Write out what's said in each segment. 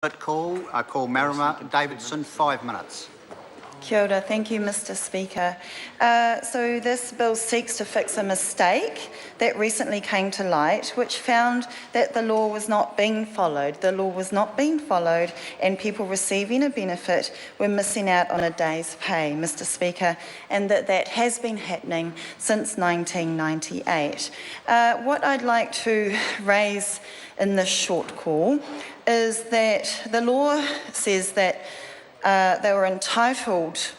I call Marama Davidson, 5 minutes. Kia ora. Thank you, Mr. Speaker. So this bill seeks to fix a mistake that recently came to light, which found that the law was not being followed. The law was not being followed, and people receiving a benefit were missing out on a day's pay, Mr. Speaker, and that has been happening since 1998. What I'd like to raise in this short call is that the law says that they were entitled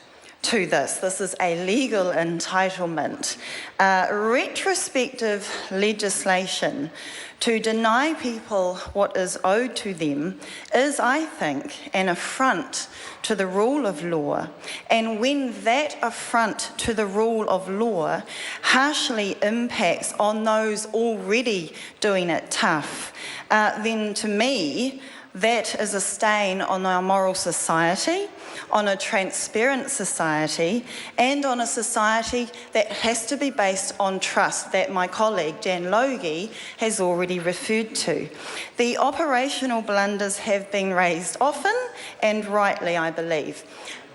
to this. This is a legal entitlement. Retrospective legislation to deny people what is owed to them is, I think, an affront to the rule of law. And when that affront to the rule of law harshly impacts on those already doing it tough, then to me, that is a stain on our moral society, on a transparent society, and on a society that has to be based on trust that my colleague Dan Logie has already referred to. The operational blunders have been raised often, and rightly, I believe.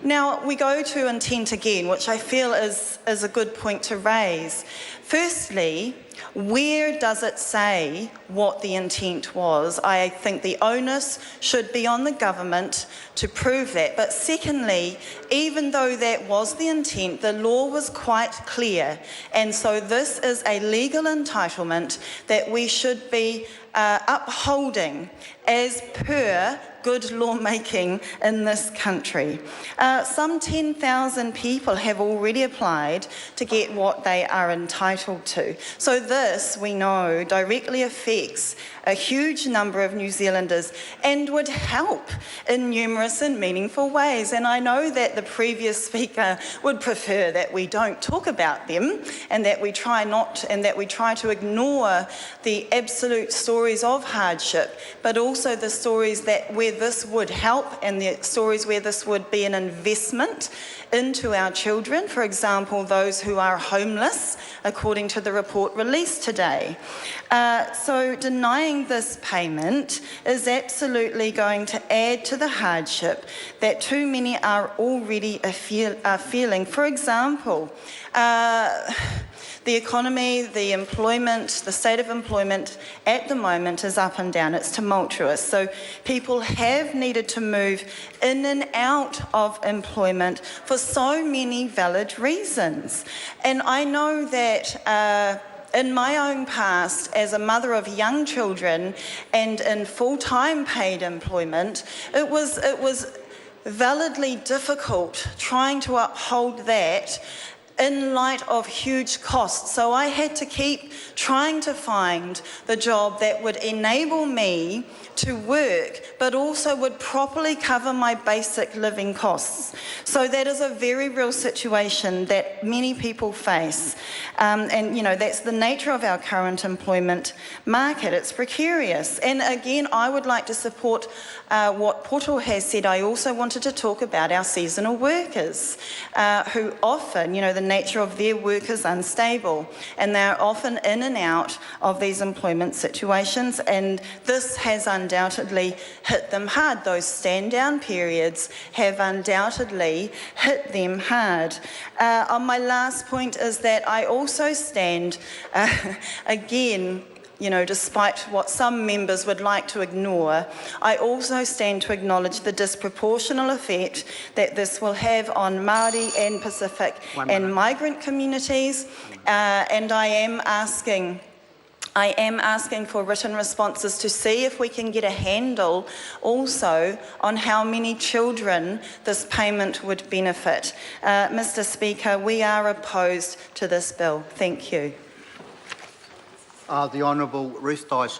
Now, we go to intent again, which I feel is a good point to raise. Firstly, where does it say what the intent was? I think the onus should be on the government to prove that. But secondly, even though that was the intent, the law was quite clear. And so this is a legal entitlement that we should be upholding as per good lawmaking in this country. Some 10,000 people have already applied to get what they are entitled to. So this, we know, directly affects a huge number of New Zealanders and would help in numerous and meaningful ways. And I know that the previous speaker would prefer that we don't talk about them and that we try to ignore the absolute stories of hardship, but also the stories that where this would help and the stories where this would be an investment into our children, for example, those who are homeless, according to the report released today. So denying this payment is absolutely going to add to the hardship that too many are already feeling. For example, the economy, the employment, the state of employment at the moment is up and down. It's tumultuous. So people have needed to move in and out of employment for so many valid reasons. And I know that in my own past, as a mother of young children and in full-time paid employment, it was validly difficult trying to uphold that in light of huge costs. So I had to keep trying to find the job that would enable me to work, but also would properly cover my basic living costs. So that is a very real situation that many people face. And you know, that's the nature of our current employment market. It's precarious. And again, I would like to support what Poto has said. I also wanted to talk about our seasonal workers, who often, you know, the nature of their work is unstable, and they're often in and out of these employment situations, and this has undoubtedly hit them hard. Those stand-down periods have undoubtedly hit them hard. On my last point is that I also stand, again, you know, despite what some members would like to ignore, I also stand to acknowledge the disproportionate effect that this will have on Māori and Pacific and migrant communities, and I am asking for written responses to see if we can get a handle also on how many children this payment would benefit. Mr. Speaker, we are opposed to this bill. Thank you. The Honourable Ruth Dyson.